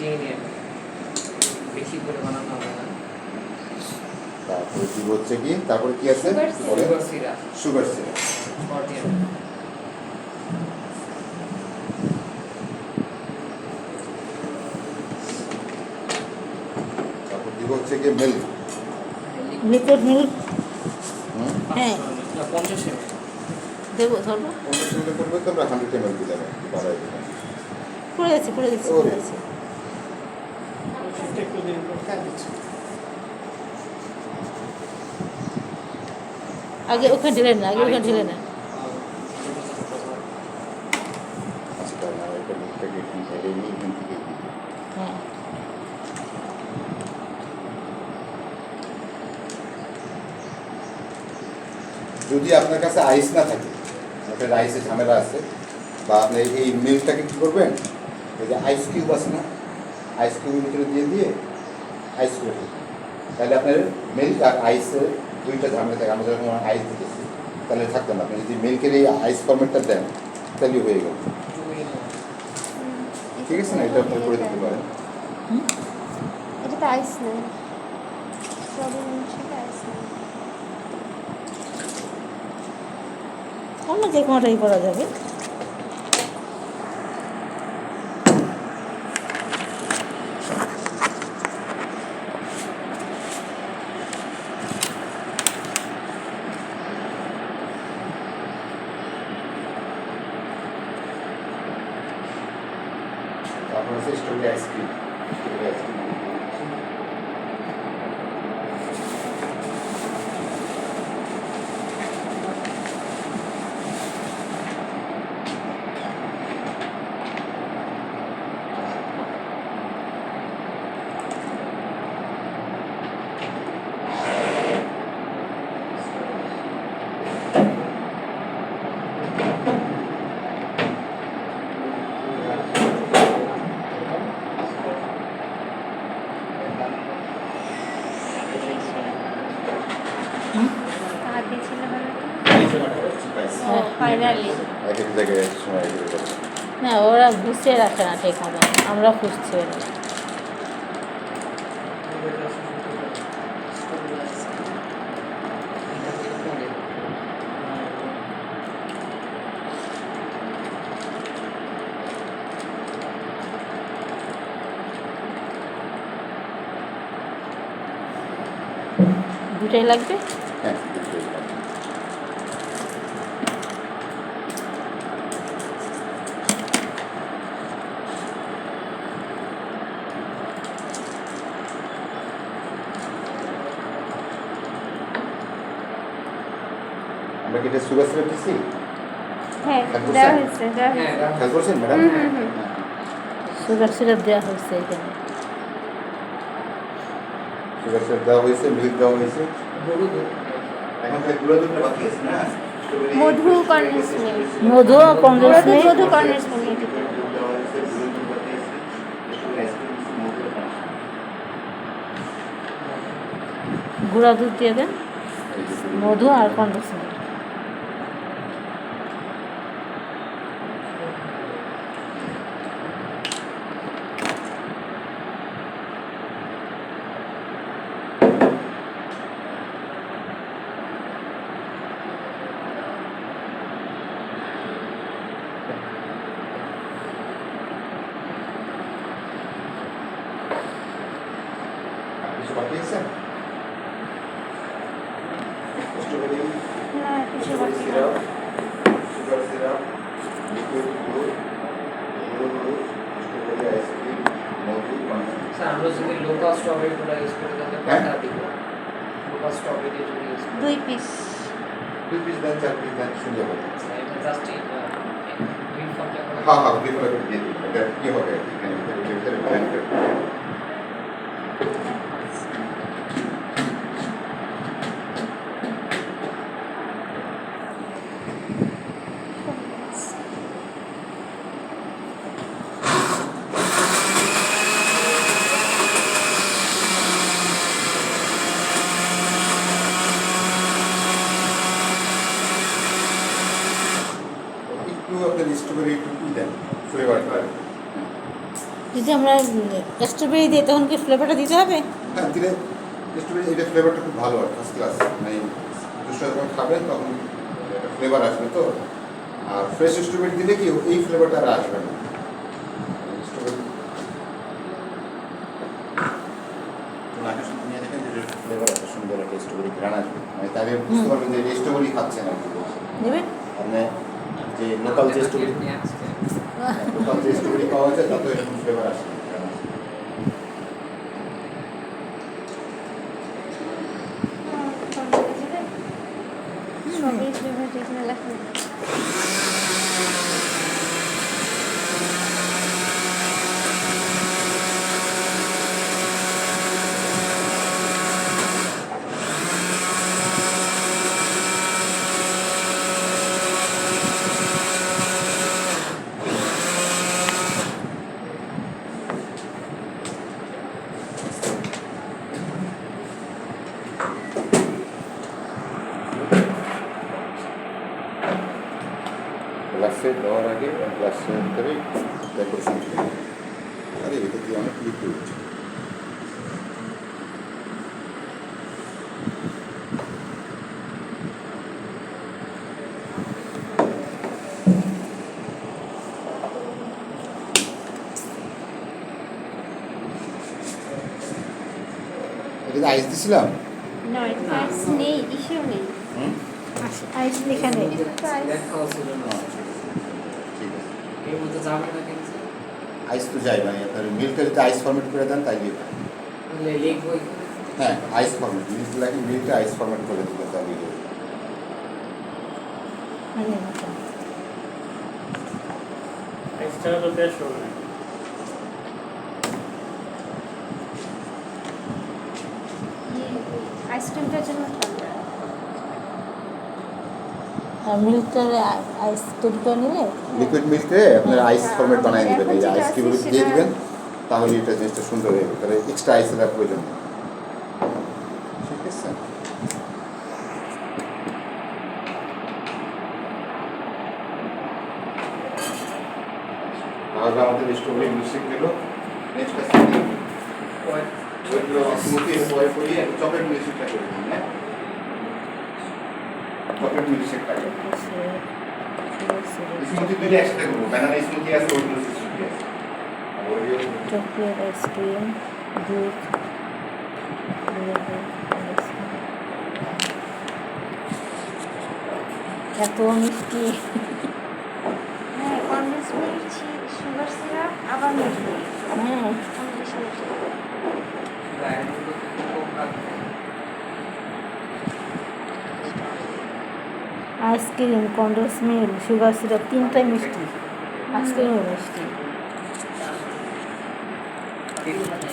TNA বেশি করে বানানো হবে না। তারপরে কি হচ্ছে কি, তারপরে কি আছে বলে? সুগার সিরাপ সুগার সিরাপ 40 তারপর দিব হচ্ছে কি মিল্ক। Liquid milk. হ্যাঁ 50 ml দেবো, ধরবো। 50 ml করবে তো আমরা 100 ml দিলাম, একটু বাড়াই দিলাম। পড়ে যাচ্ছে, পড়ে যাচ্ছে, পড়ে যাচ্ছে। একটু দিন পর খাই দিচ্ছি। আগে ওখানে ঢেলে না, আগে ওখানে ঢেলে না। আচ্ছা না, এটা মিল্কটাকে এখান থেকে নিয়ে এখান থেকে দিই। হ্যাঁ যদি আপনার কাছে আইস না থাকে, আপনার আইসের ঝামেলা আছে, বা আপনি এই মিল্কটাকে কী করবেন, এই যে আইস কিউব আছে না, আইস কিউবের ভিতরে দিয়ে দিয়ে আইস করে দিন। তাহলে আপনার মিল্ক আর আইসের দুইটা ঝামেলা থাকে। আমরা যখন আইস দিতেছি তাহলে থাকতেন না। আপনি যদি মিল্কের এই আইস ফর্মেটটা দেন তাহলে হয়ে গেল। ঠিক আছে না, এটা আপনি করে দিতে পারেন। এটা তো আইস নেই, প্রবলেম হচ্ছে আইস নেই। অন্য যে কোনোটাই করা যাবে। তারপর হচ্ছে স্ট্রবেরি আইসক্রিম। স্ট্রবেরি আইসক্রিম হাত দিয়েছিল ভালো হ্যাঁ। ফাইনালি। এক এক জায়গায় এক সময় এগুলো করে। না, ওরা গুছিয়ে রাখে না ঠিক মতো, আমরা খুঁজছি ওরা। দুটাই লাগবে। হ্যাঁ আমরা কি এটা সুগার সিরাপ দিচ্ছি? হ্যাঁ খেয়াল দেওয়া করছেন? হয়েছে, দেওয়া হ্যাঁ হয়েছে। খেয়াল করছেন ম্যাডাম? সুগার সিরাপ দেওয়া হচ্ছে এখানে। সুগার সিরাপ দেওয়া হয়েছে, মিল্ক দেওয়া হয়েছে। গরু দুধ এখন তাহলে গুঁড়ো দুধটা বাকি আছে না? মধু কন্ডেন্স মিল্ক, মধু কন্ডেন্স মিল্ক, মধু কন্ডেন্স মিল্ক দিতে হবে। গুঁড়া দুধ দিয়ে দেন, মধু আর কন্ডেন্স মিল্ক। কিছু বাকি আছে? স্ট্রবেরি না কিছু স্ট্রবেরি বাকি সিরাপ, না। সুগার সিরাপ, লিকুইড দুধ, গুঁড়ো দুধ, স্ট্রবেরি আইসক্রিম, মধু, কন্ডেন্স। স্যার আমরা যদি লোকাল স্ট্রবেরি গুলো ইউজ করি তাহলে হ্যাঁ? কয়টা দিব? লোকাল স্ট্রবেরি যদি ইউজ করি 2 পিস। 2 পিস দেন, 4 পিস দেন, সুন্দর হবে। এটা জাস্ট গ্রিন ফর্মটা করে হ্যাঁ হ্যাঁ, বিফলে করে দিয়ে দিন। এটা কি হবে আর কি, এখানে ভিতরে ব্লেন্ড করে। একটু আপনার স্ট্রবেরি একটু দেন, ফ্লেভার। যদি আমরা স্ট্রবেরি দিই তখন কি ফ্লেভারটা দিতে হবে? হ্যাঁ দিলে স্ট্রবেরি এটা ফ্লেভারটা খুব ভালো আর ফার্স্ট ক্লাস, মানে দুশো যখন খাবেন তখন একটা ফ্লেভার আসবে তো। আর ফ্রেশ স্ট্রবেরি দিলে কি এই ফ্লেভারটা আর আসবে না। স্ট্রবেরি নাকে শুধু নিয়ে দেখেন যে ফ্লেভার একটা সুন্দর একটা স্ট্রবেরি ঘ্রাণ আসবে, মানে তাহলে বুঝতে পারবেন যে স্ট্রবেরি খাচ্ছেন আর কি। নেবেন? আপনি যে লোকাল যে স্ট্রবেরি লোকাল যে স্ট্রবেরি পাওয়া যায় তাতে এরকম ফ্লেভার আসে না, ঘ্রাণ আসে। স্ট্রবেরি ফ্লেভার এখানে লেখা নেই। গ্লাসে দেওয়ার আগে গ্লাসের ভিতরে ডেকোরেশন করি। আরে এটা দিয়ে অনেক লিকুইড। এটা আইস দিছিলাম। না এটা আইস নেই, ইস্যু নেই। আইস লেখা নেই। দেখাও ছিল না। ঠিক আছে, এর মধ্যে যাবে না কিন্তু আইস তো যাই, মানে আপনার মিল্কটা যদি আইস ফরম্যাট করে দেন তাই দিয়ে তাহলে লিখবো এখানে। হ্যাঁ আইস ফরম্যাট মিল্কগুলাকে মিল্কটা আইস ফরম্যাট করে দিলে তাহলে এক্সট্রা তো বেশ হবে। আইসক্রিমটার জন্য ঠান্ডা। আর মিল্কটার আইস তৈরি করে নিলে লিকুইড মিল্কে আপনার আইস ফরম্যাট বানিয়ে দেবেন, এই আইস কিউব দিয়ে দিবেন তাহলে এটা জিনিসটা সুন্দর হয়ে যাবে, তাহলে এক্সট্রা আইসের আর প্রয়োজন নেই। ঠিক আছে, তাহলে আমাদের স্ট্রবেরি মিল্কশেক গেল। নেক্সট কাজ কি? ওইগুলো স্মুথি পরে করিয়ে চকলেট মিল্কশেকটা করে দিন। হ্যাঁ চকলেট মিল্কশেকটা স্মুথি দুটো একসাথে করবো, ব্যানানা স্মুথি আছে, ওরিও স্মুথি আছে। আর ওরিও চকলেট আইসক্রিম দুধ এত মিষ্টি। হ্যাঁ কনডেন্স মিল্ক, সুগার সিরাপ, আবার মিষ্টি। হ্যাঁ অনেক বেশি মিষ্টি। ব্র্যান্ডগুলো কিন্তু কম রাখবে। Ice cream condense milk sugar syrup তিনটাই মিষ্টি, আইসক্রিমও মিষ্টি। ঠিক আছে।